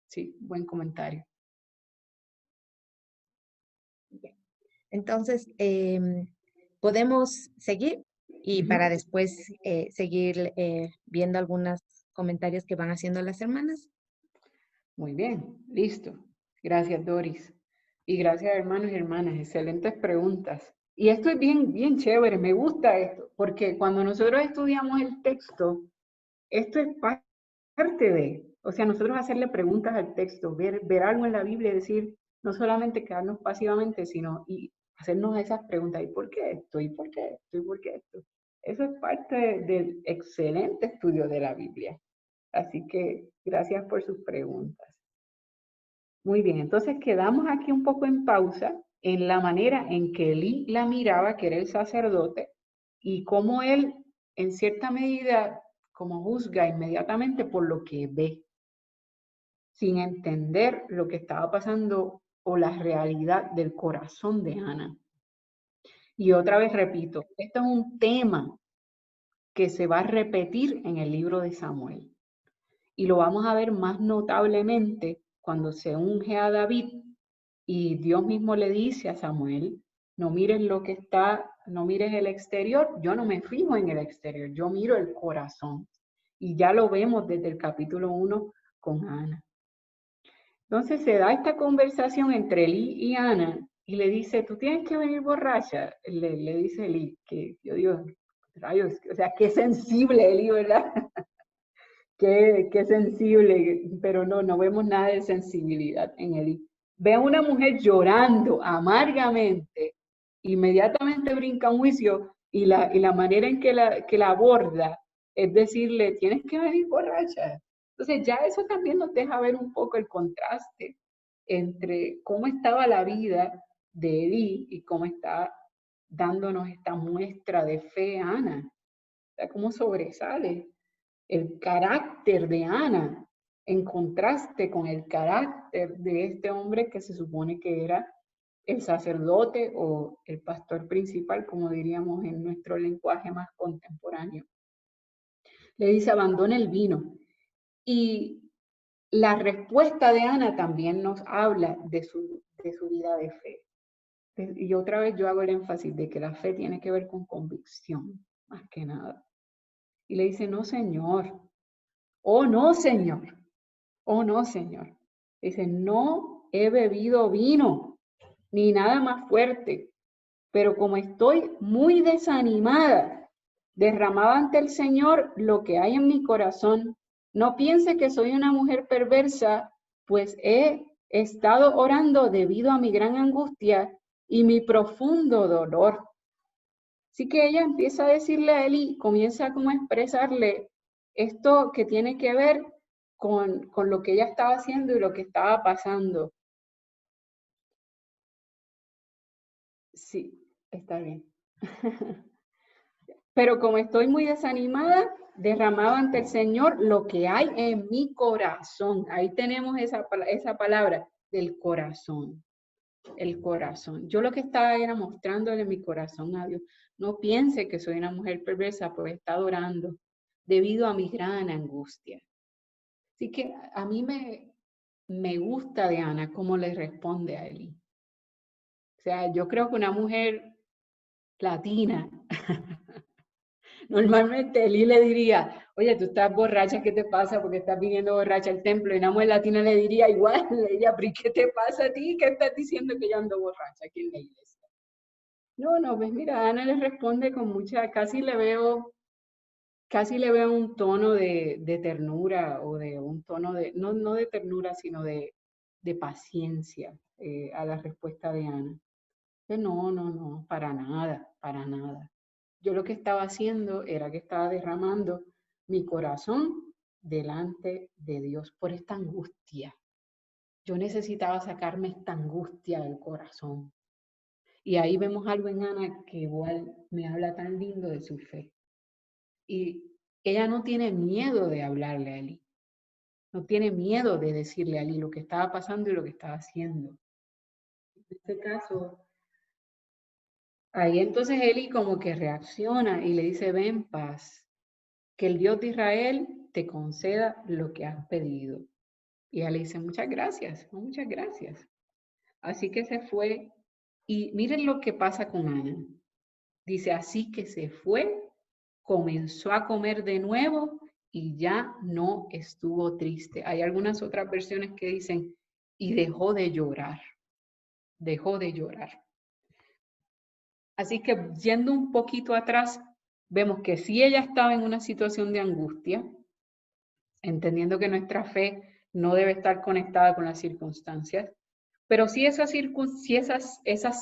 Sí, buen comentario. Entonces, podemos seguir y Ujú. para después seguir viendo algunos comentarios que van haciendo las hermanas. Muy bien, listo. Gracias, Doris. Y gracias, hermanos y hermanas. Excelentes preguntas. Y esto es bien chévere. Me gusta esto, porque cuando nosotros estudiamos el texto, esto es parte de, o sea, nosotros hacerle preguntas al texto, ver algo en la Biblia y decir, no solamente quedarnos pasivamente, sino y hacernos esas preguntas. ¿Y por qué esto? ¿Y por qué esto? ¿Y por qué esto? Eso es parte del excelente estudio de la Biblia. Así que gracias por sus preguntas. Muy bien, entonces quedamos aquí un poco en pausa en la manera en que Elí la miraba, que era el sacerdote, y cómo él, en cierta medida, como juzga inmediatamente por lo que ve, sin entender lo que estaba pasando o la realidad del corazón de Ana. Y otra vez repito, esto es un tema que se va a repetir en el libro de Samuel. Y lo vamos a ver más notablemente cuando se unge a David y Dios mismo le dice a Samuel, no mires lo que está, no mires el exterior, yo no me fijo en el exterior, yo miro el corazón. Y ya lo vemos desde el capítulo 1 con Ana. Entonces se da esta conversación entre Elí y Ana y le dice, tú tienes que venir borracha, le dice Elí, que yo digo, rayos, o sea, qué sensible Elí, ¿verdad? Qué sensible, pero no vemos nada de sensibilidad en Elí. Ve a una mujer llorando amargamente, inmediatamente brinca un juicio y la manera en que la aborda es decirle, tienes que venir borracha. Entonces ya eso también nos deja ver un poco el contraste entre cómo estaba la vida de Elí y cómo está dándonos esta muestra de fe Ana. O sea, cómo sobresale el carácter de Ana en contraste con el carácter de este hombre que se supone que era el sacerdote o el pastor principal, como diríamos en nuestro lenguaje más contemporáneo. Le dice, abandona el vino. Y la respuesta de Ana también nos habla de su vida de fe. Y otra vez yo hago el énfasis de que la fe tiene que ver con convicción, más que nada. Y le dice, no, Señor. Oh, no, Señor. Oh, no, Señor. Dice, no he bebido vino, ni nada más fuerte, pero como estoy muy desanimada, derramaba ante el Señor lo que hay en mi corazón. No piense que soy una mujer perversa, pues he estado orando debido a mi gran angustia y mi profundo dolor. Así que ella empieza a decirle a él y comienza como a expresarle esto que tiene que ver con lo que ella estaba haciendo y lo que estaba pasando. Sí, está bien. Pero como estoy muy desanimada, derramaba ante el Señor lo que hay en mi corazón. Ahí tenemos esa palabra del corazón. El corazón. Yo lo que estaba era mostrándole mi corazón a Dios. No piense que soy una mujer perversa, pues está orando debido a mi gran angustia. Así que a mí me gusta de Ana cómo le responde a Eli. O sea, yo creo que una mujer latina, normalmente Eli le diría, oye, tú estás borracha, ¿qué te pasa? Porque estás viniendo borracha al templo. Y una mujer latina le diría igual, ella, ¿pero qué te pasa a ti? ¿Qué estás diciendo que yo ando borracha aquí en la iglesia? No, pues mira, Ana le responde con mucha, casi le veo un tono de ternura o de un tono de, no de ternura, sino de paciencia a la respuesta de Ana. No, para nada, para nada. Yo lo que estaba haciendo era que estaba derramando mi corazón delante de Dios por esta angustia. Yo necesitaba sacarme esta angustia del corazón. Y ahí vemos algo en Ana que igual me habla tan lindo de su fe. Y ella no tiene miedo de hablarle a Eli. No tiene miedo de decirle a Eli lo que estaba pasando y lo que estaba haciendo. En este caso, ahí entonces Eli como que reacciona y le dice, ven paz, que el Dios de Israel te conceda lo que has pedido. Y ella le dice, muchas gracias, muchas gracias. Así que se fue. Y miren lo que pasa con Ana. Dice, así que se fue, comenzó a comer de nuevo y ya no estuvo triste. Hay algunas otras versiones que dicen, y dejó de llorar. Dejó de llorar. Así que yendo un poquito atrás, vemos que si ella estaba en una situación de angustia, entendiendo que nuestra fe no debe estar conectada con las circunstancias, pero si esas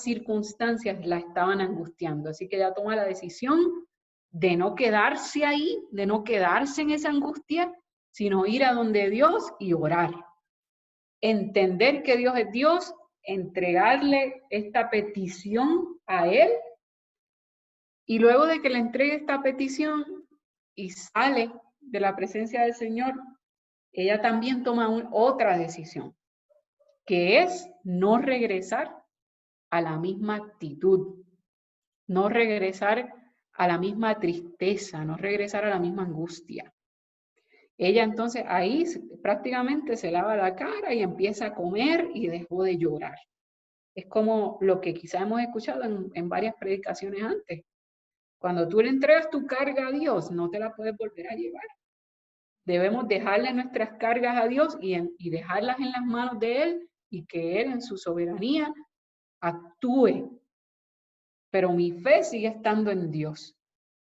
circunstancias la estaban angustiando. Así que ella toma la decisión de no quedarse ahí, de no quedarse en esa angustia, sino ir a donde Dios y orar. Entender que Dios es Dios, entregarle esta petición a Él, y luego de que le entregue esta petición y sale de la presencia del Señor, ella también toma otra decisión, que es no regresar a la misma actitud, no regresar a la misma tristeza, no regresar a la misma angustia. Ella entonces ahí prácticamente se lava la cara y empieza a comer y dejó de llorar. Es como lo que quizá hemos escuchado en varias predicaciones antes. Cuando tú le entregas tu carga a Dios, no te la puedes volver a llevar. Debemos dejarle nuestras cargas a Dios y dejarlas en las manos de Él y que Él en su soberanía actúe. Pero mi fe sigue estando en Dios.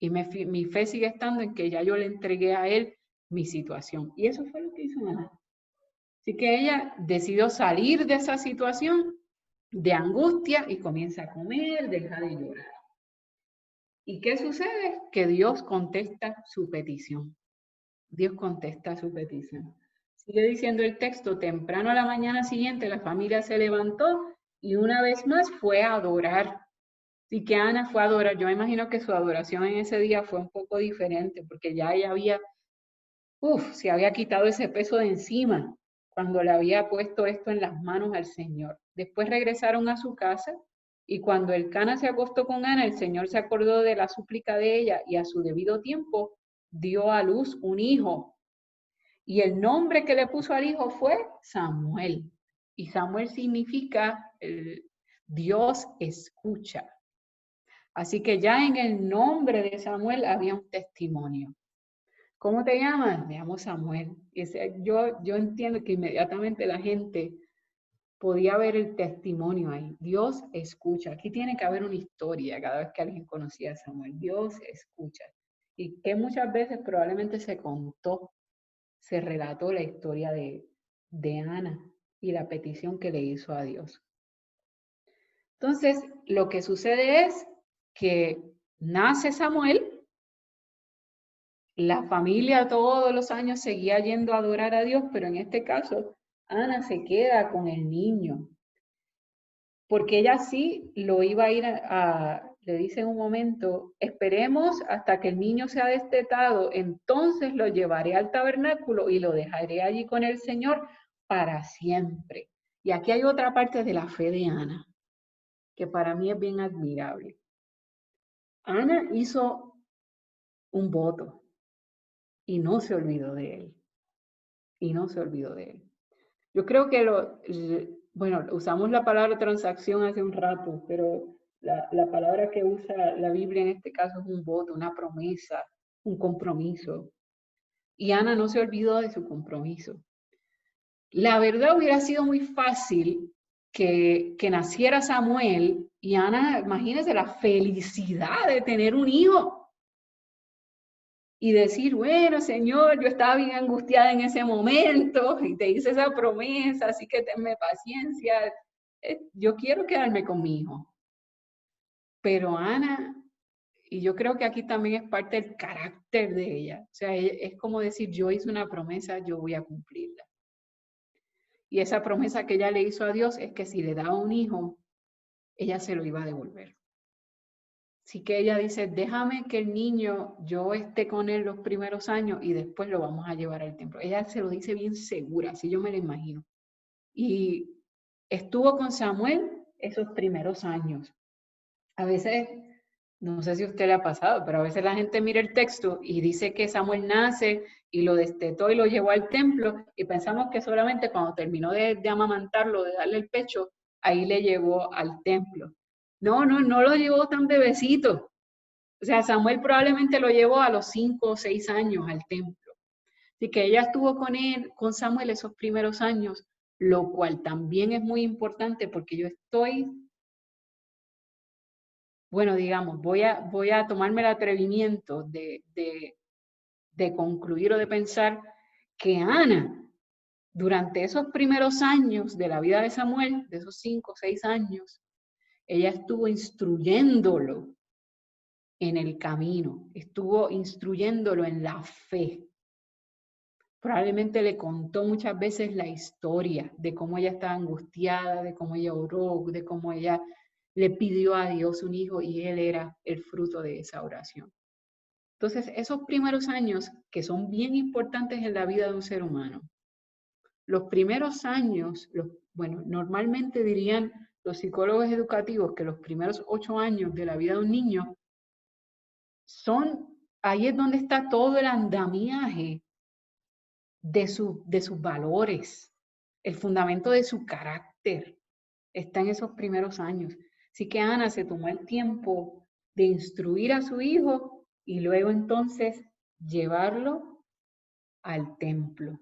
Y mi fe sigue estando en que ya yo le entregué a Él mi situación. Y eso fue lo que hizo Ana. Así que ella decidió salir de esa situación de angustia y comienza a comer, deja de llorar. ¿Y qué sucede? Que Dios contesta su petición. Dios contesta su petición. Sigue diciendo el texto, temprano a la mañana siguiente la familia se levantó y una vez más fue a adorar. Así que Ana fue a adorar. Yo me imagino que su adoración en ese día fue un poco diferente porque ya ella se había quitado ese peso de encima cuando le había puesto esto en las manos al Señor. Después regresaron a su casa y cuando Elcana se acostó con Ana, el Señor se acordó de la súplica de ella y a su debido tiempo dio a luz un hijo. Y el nombre que le puso al hijo fue Samuel. Y Samuel significa Dios escucha. Así que ya en el nombre de Samuel había un testimonio. ¿Cómo te llamas? Me llamo Samuel. Yo entiendo que inmediatamente la gente podía ver el testimonio ahí. Dios escucha. Aquí tiene que haber una historia cada vez que alguien conocía a Samuel. Dios escucha. Y que muchas veces probablemente se relató la historia de Ana y la petición que le hizo a Dios. Entonces, lo que sucede es que nace Samuel. La familia todos los años seguía yendo a adorar a Dios, pero en este caso, Ana se queda con el niño. Porque ella sí lo iba a ir le dice en un momento, esperemos hasta que el niño sea destetado, entonces lo llevaré al tabernáculo y lo dejaré allí con el Señor para siempre. Y aquí hay otra parte de la fe de Ana, que para mí es bien admirable. Ana hizo un voto y no se olvidó de él. Y no se olvidó de él. Yo creo que usamos la palabra transacción hace un rato, pero la palabra que usa la Biblia en este caso es un voto, una promesa, un compromiso. Y Ana no se olvidó de su compromiso. La verdad hubiera sido muy fácil que naciera Samuel y Ana, imagínense la felicidad de tener un hijo. Y decir, bueno, Señor, yo estaba bien angustiada en ese momento y te hice esa promesa, así que tenme paciencia. Yo quiero quedarme con mi hijo. Pero Ana, y yo creo que aquí también es parte del carácter de ella. O sea, es como decir, yo hice una promesa, yo voy a cumplirla. Y esa promesa que ella le hizo a Dios es que si le daba un hijo, ella se lo iba a devolver. Así que ella dice, déjame que el niño, yo esté con él los primeros años y después lo vamos a llevar al templo. Ella se lo dice bien segura, así yo me lo imagino. Y estuvo con Samuel esos primeros años. A veces, no sé si a usted le ha pasado, pero a veces la gente mira el texto y dice que Samuel nace y lo destetó y lo llevó al templo y pensamos que solamente cuando terminó de amamantarlo, de darle el pecho, ahí le llevó al templo. No lo llevó tan bebecito. O sea, Samuel probablemente lo llevó a los 5 o 6 años al templo. Así que ella estuvo con Samuel esos primeros años lo cual también es muy importante porque yo estoy, bueno, digamos, voy a tomarme el atrevimiento de concluir o de pensar que Ana, durante esos primeros años de la vida de Samuel, de esos 5 o 6 años, ella estuvo instruyéndolo en el camino, estuvo instruyéndolo en la fe. Probablemente le contó muchas veces la historia de cómo ella estaba angustiada, de cómo ella oró, de cómo ella le pidió a Dios un hijo y él era el fruto de esa oración. Entonces, esos primeros años que son bien importantes en la vida de un ser humano, los primeros años, bueno, normalmente dirían los psicólogos educativos que los primeros 8 años de la vida de un niño ahí es donde está todo el andamiaje de sus valores, el fundamento de su carácter, está en esos primeros años. Así que Ana se tomó el tiempo de instruir a su hijo y luego entonces llevarlo al templo.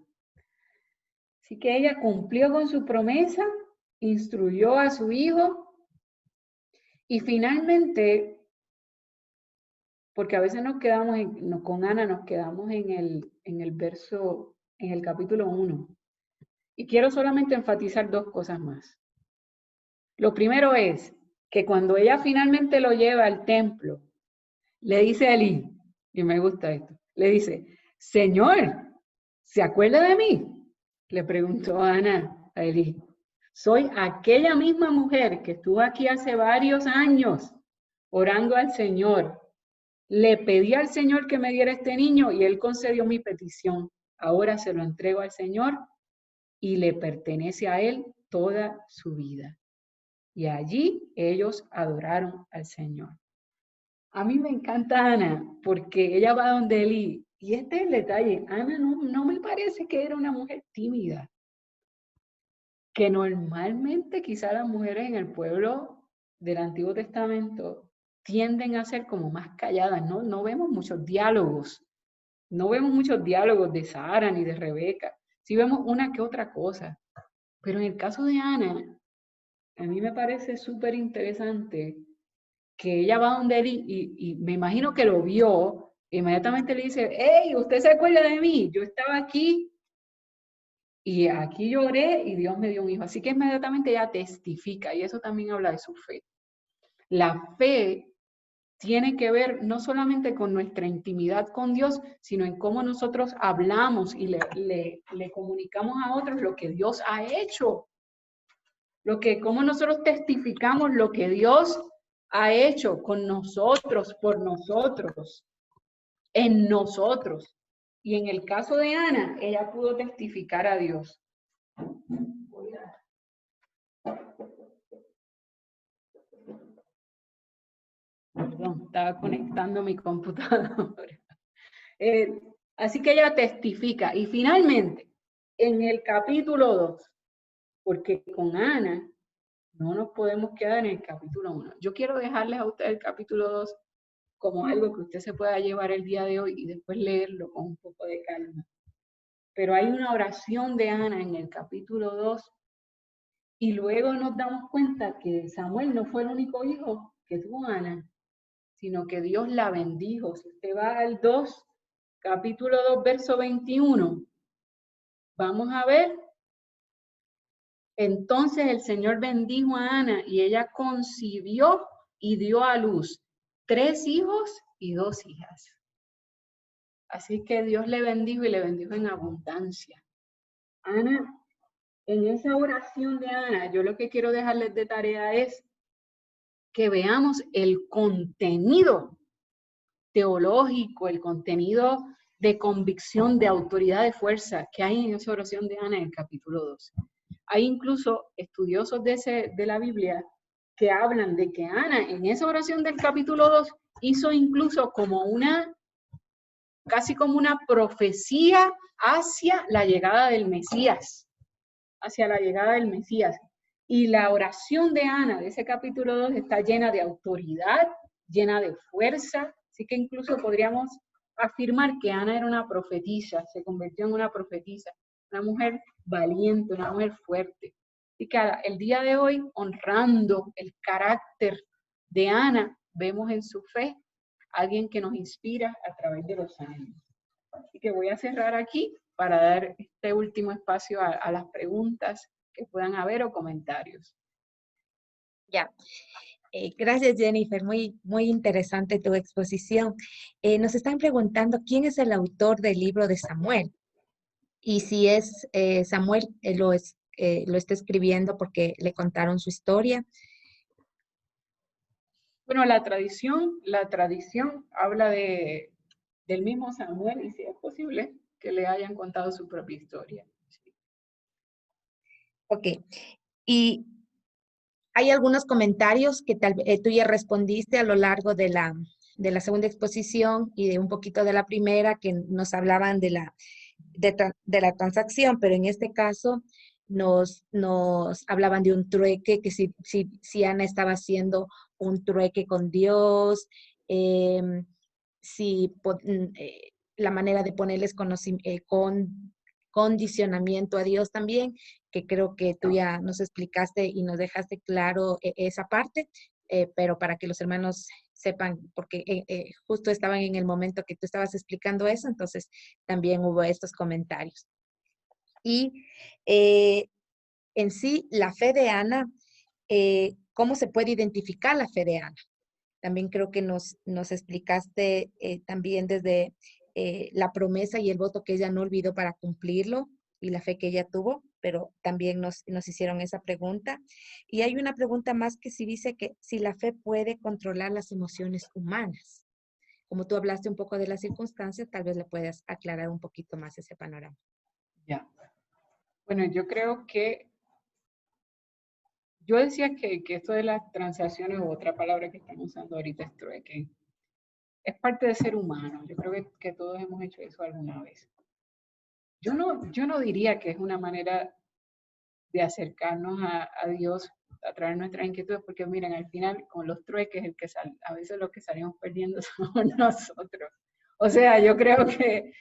Así que ella cumplió con su promesa, instruyó a su hijo y finalmente, porque a veces nos quedamos con Ana, nos quedamos en el verso, en el capítulo 1. Y quiero solamente enfatizar 2 cosas más. Lo primero es que cuando ella finalmente lo lleva al templo, le dice a Elí, y me gusta esto, le dice, Señor, ¿se acuerda de mí? Le preguntó Ana a Elí. Soy aquella misma mujer que estuvo aquí hace varios años orando al Señor. Le pedí al Señor que me diera este niño y Él concedió mi petición. Ahora se lo entrego al Señor y le pertenece a Él toda su vida. Y allí ellos adoraron al Señor. A mí me encanta Ana porque ella va donde Elí. Y este es el detalle. Ana no me parece que era una mujer tímida. Que normalmente quizá las mujeres en el pueblo del Antiguo Testamento tienden a ser como más calladas, ¿no? No vemos muchos diálogos. No vemos muchos diálogos de Sara ni de Rebeca. Sí vemos una que otra cosa. Pero en el caso de Ana, a mí me parece súper interesante que ella va donde él y me imagino que lo vio, inmediatamente le dice, hey, ¿usted se acuerda de mí? Yo estaba aquí y aquí lloré y Dios me dio un hijo. Así que inmediatamente ella testifica y eso también habla de su fe. La fe tiene que ver no solamente con nuestra intimidad con Dios, sino en cómo nosotros hablamos y le comunicamos a otros lo que Dios ha hecho. Cómo nosotros testificamos lo que Dios ha hecho con nosotros, por nosotros, en nosotros. Y en el caso de Ana, ella pudo testificar a Dios. Perdón, estaba conectando mi computadora. Así que ella testifica. Y finalmente, en el capítulo 2, porque con Ana no nos podemos quedar en el capítulo 1. Yo quiero dejarles a ustedes el capítulo 2 como algo que usted se pueda llevar el día de hoy y después leerlo con un poco de calma. Pero hay una oración de Ana en el capítulo 2 y luego nos damos cuenta que Samuel no fue el único hijo que tuvo Ana, sino que Dios la bendijo. Si usted va al 2, capítulo 2, verso 21, vamos a ver. Entonces el Señor bendijo a Ana y ella concibió y dio a luz 3 hijos y 2 hijas. Así que Dios le bendijo y le bendijo en abundancia. Ana, en esa oración de Ana, yo lo que quiero dejarles de tarea es que veamos el contenido teológico, el contenido de convicción, de autoridad, de fuerza que hay en esa oración de Ana en el capítulo 2. Hay incluso estudiosos de la Biblia que hablan de que Ana en esa oración del capítulo 2 hizo incluso casi como una profecía hacia la llegada del Mesías, Y la oración de Ana de ese capítulo 2 está llena de autoridad, llena de fuerza, así que incluso podríamos afirmar que Ana era una profetisa, se convirtió en una profetisa. una mujer valiente, una mujer fuerte. Y que el día de hoy, honrando el carácter de Ana, vemos en su fe a alguien que nos inspira a través de los años. Así que voy a cerrar aquí para dar este último espacio a las preguntas que puedan haber o comentarios. Ya. Gracias, Jennifer. Muy interesante tu exposición. Nos están preguntando quién es el autor del libro de Samuel y si es Samuel lo está escribiendo porque le contaron su historia. Bueno, la tradición habla del mismo Samuel y si es posible que le hayan contado su propia historia. Sí. Ok. Y hay algunos comentarios que tú ya respondiste a lo largo de la segunda exposición y de un poquito de la primera que nos hablaban de la transacción, pero en este caso nos hablaban de un trueque, que si Ana estaba haciendo un trueque con Dios, la manera de ponerles condicionamiento a Dios también, que creo que tú ya nos explicaste y nos dejaste claro esa parte, pero para que los hermanos sepan, porque justo estaban en el momento que tú estabas explicando eso, entonces también hubo estos comentarios. Y en sí, la fe de Ana, ¿cómo se puede identificar la fe de Ana? También creo que nos explicaste también desde la promesa y el voto que ella no olvidó para cumplirlo y la fe que ella tuvo, pero también nos hicieron esa pregunta. Y hay una pregunta más que sí dice que si la fe puede controlar las emociones humanas. Como tú hablaste un poco de las circunstancias, tal vez le puedas aclarar un poquito más ese panorama. Ya. Bueno, yo creo que yo decía que esto de las transacciones, o otra palabra que estamos usando ahorita es trueque, es parte de ser humano. Yo creo que todos hemos hecho eso alguna vez. Yo no diría que es una manera de acercarnos a Dios a través de nuestras inquietudes, porque miren, al final con los trueques a veces los que salimos perdiendo somos nosotros. O sea, yo creo que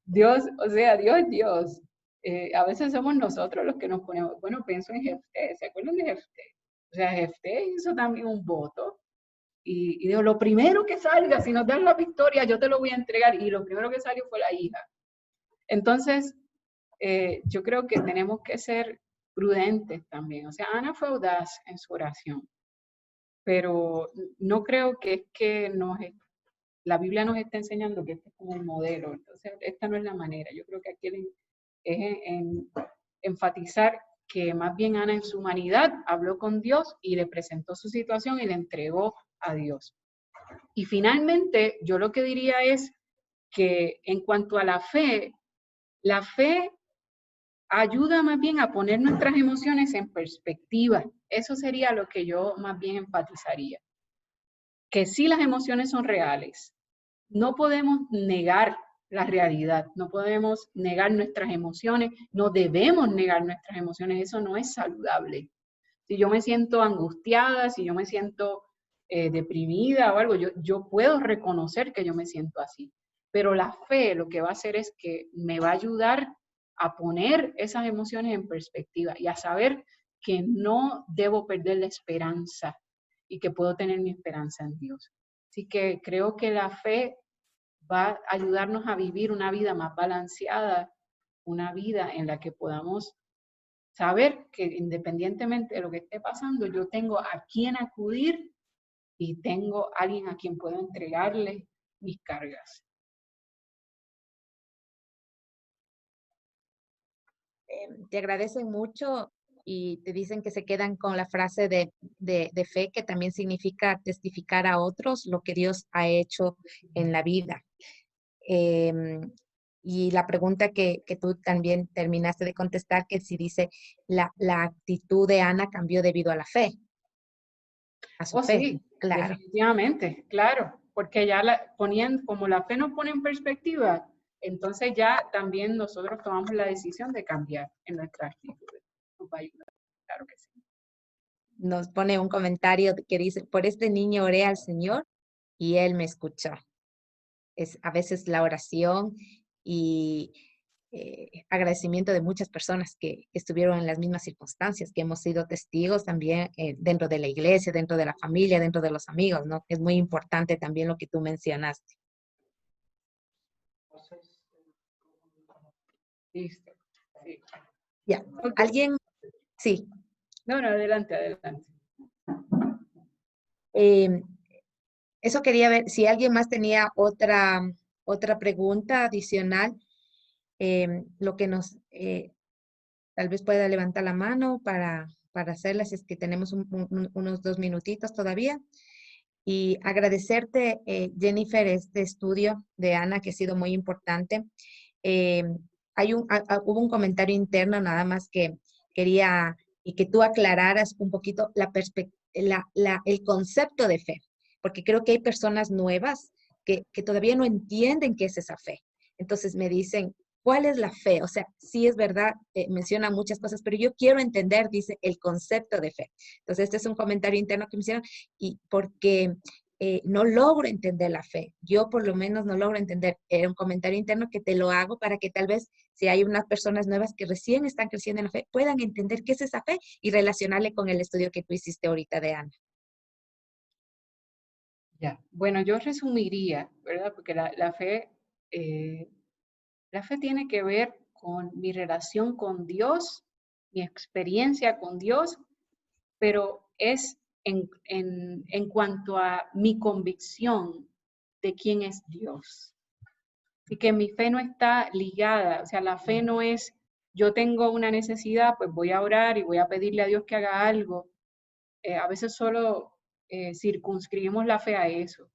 Dios, o sea, Dios es Dios. A veces somos nosotros los que nos ponemos, bueno, pienso en Jefté, ¿se acuerdan de Jefté? O sea, Jefté hizo también un voto y dijo, lo primero que salga, si nos dan la victoria, yo te lo voy a entregar. Y lo primero que salió fue la hija. Entonces, yo creo que tenemos que ser prudentes también. O sea, Ana fue audaz en su oración, pero no creo que es que la Biblia nos está enseñando que este es como un modelo. Entonces, esta no es la manera. Yo creo que aquí es enfatizar que más bien Ana en su humanidad habló con Dios y le presentó su situación y le entregó a Dios. Y finalmente, yo lo que diría es que en cuanto a la fe ayuda más bien a poner nuestras emociones en perspectiva. Eso sería lo que yo más bien enfatizaría. Que sí, las emociones son reales. No podemos negar la realidad, no podemos negar nuestras emociones, no debemos negar nuestras emociones, eso no es saludable. Si yo me siento angustiada, si yo me siento deprimida o algo, yo puedo reconocer que yo me siento así. Pero la fe lo que va a hacer es que me va a ayudar a poner esas emociones en perspectiva y a saber que no debo perder la esperanza y que puedo tener mi esperanza en Dios. Así que creo que la fe va a ayudarnos a vivir una vida más balanceada, una vida en la que podamos saber que independientemente de lo que esté pasando, yo tengo a quién acudir y tengo a alguien a quien puedo entregarle mis cargas. Te agradecen mucho y te dicen que se quedan con la frase de fe, que también significa testificar a otros lo que Dios ha hecho en la vida. Y la pregunta que tú también terminaste de contestar, que si dice, la actitud de Ana cambió debido a la fe, a su Oh, fe, sí, claro. definitivamente, claro, porque ya como la fe nos pone en perspectiva, entonces ya también nosotros tomamos la decisión de cambiar en nuestra actitud. Nos va a ayudar, claro que sí. Nos pone un comentario que dice, por este niño oré al Señor y Él me escuchó. Es a veces la oración y agradecimiento de muchas personas que estuvieron en las mismas circunstancias, que hemos sido testigos también dentro de la iglesia, dentro de la familia, dentro de los amigos, ¿no? Es muy importante también lo que tú mencionaste. Listo. Sí. Ya, Okay. ¿alguien? Sí. No, adelante, adelante. Eso quería ver, si alguien más tenía otra pregunta adicional, lo que nos, tal vez pueda levantar la mano para hacerla, si es que tenemos unos 2 minutitos todavía. Y agradecerte, Jennifer, este estudio de Ana, que ha sido muy importante. Hubo un comentario interno nada más que quería y que tú aclararas un poquito el concepto de fe, porque creo que hay personas nuevas que todavía no entienden qué es esa fe. Entonces me dicen, ¿cuál es la fe? O sea, sí es verdad, menciona muchas cosas, pero yo quiero entender, dice, el concepto de fe. Entonces, este es un comentario interno que me hicieron y porque no logro entender la fe. Yo por lo menos no logro entender. Era un comentario interno que te lo hago para que tal vez si hay unas personas nuevas que recién están creciendo en la fe, puedan entender qué es esa fe y relacionarle con el estudio que tú hiciste ahorita de Ana. Ya, bueno, yo resumiría, ¿verdad? Porque la fe tiene que ver con mi relación con Dios, mi experiencia con Dios, pero es en cuanto a mi convicción de quién es Dios. Y que mi fe no está ligada, o sea, la fe no es, yo tengo una necesidad, pues voy a orar y voy a pedirle a Dios que haga algo. A veces solo circunscribimos la fe a eso.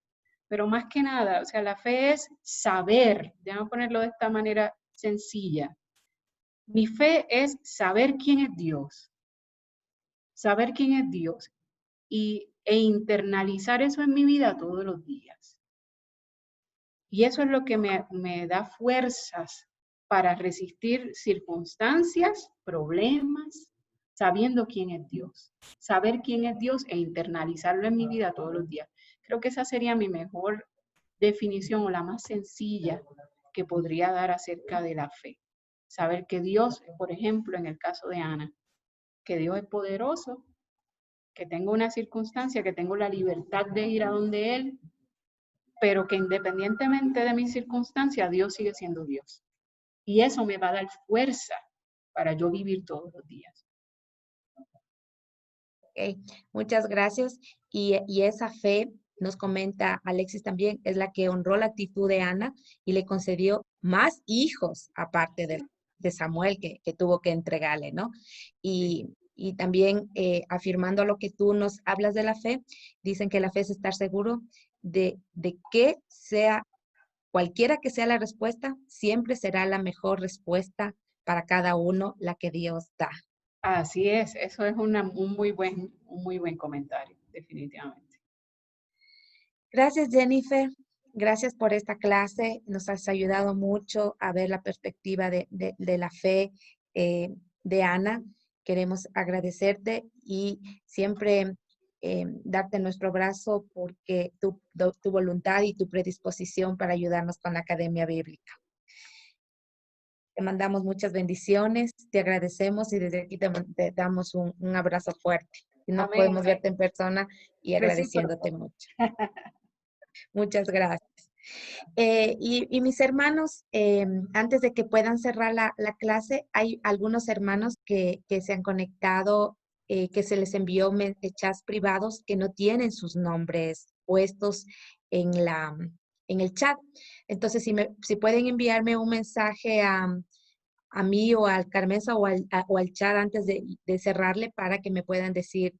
Pero más que nada, o sea, la fe es saber, déjame ponerlo de esta manera sencilla. Mi fe es saber quién es Dios, saber quién es Dios e internalizar eso en mi vida todos los días. Y eso es lo que me da fuerzas para resistir circunstancias, problemas, sabiendo quién es Dios. Saber quién es Dios e internalizarlo en mi vida todos los días. Creo que esa sería mi mejor definición o la más sencilla que podría dar acerca de la fe. Saber que Dios, por ejemplo, en el caso de Ana, que Dios es poderoso, que tengo una circunstancia, que tengo la libertad de ir a donde Él, pero que independientemente de mis circunstancias, Dios sigue siendo Dios. Y eso me va a dar fuerza para yo vivir todos los días. Okay. Muchas gracias. Y esa fe, nos comenta Alexis también, es la que honró la actitud de Ana y le concedió más hijos, aparte de Samuel que tuvo que entregarle, ¿no? Y también afirmando lo que tú nos hablas de la fe, dicen que la fe es estar seguro de que sea, cualquiera que sea la respuesta, siempre será la mejor respuesta para cada uno la que Dios da. Así es, eso es un muy buen comentario, definitivamente. Gracias, Jennifer. Gracias por esta clase. Nos has ayudado mucho a ver la perspectiva de la fe de Ana. Queremos agradecerte y siempre darte nuestro brazo porque tu voluntad y tu predisposición para ayudarnos con la Academia Bíblica. Te mandamos muchas bendiciones, te agradecemos y desde aquí te damos un abrazo fuerte. No Amén, podemos amén. verte en persona y agradeciéndote mucho. Muchas gracias. Y mis hermanos, antes de que puedan cerrar la clase, hay algunos hermanos que se han conectado, que se les envió chats privados que no tienen sus nombres puestos en el chat. Entonces, si pueden enviarme un mensaje a mí o al Carmenza o al chat antes de cerrarle para que me puedan decir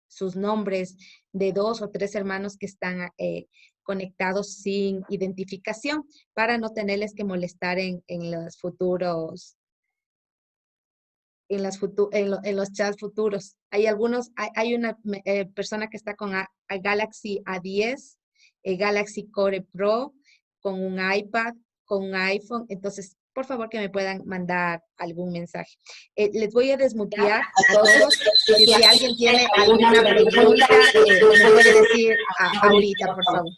sus nombres de 2 o 3 hermanos que están conectados sin identificación para no tenerles que molestar en los futuros, en los chats futuros. Hay algunos, hay una persona que está con a Galaxy A10, Galaxy Core Pro, con un iPad, con un iPhone, entonces por favor que me puedan mandar algún mensaje. Les voy a desmutear a todos. Si alguien tiene alguna pregunta, me puede decir ahorita, por favor.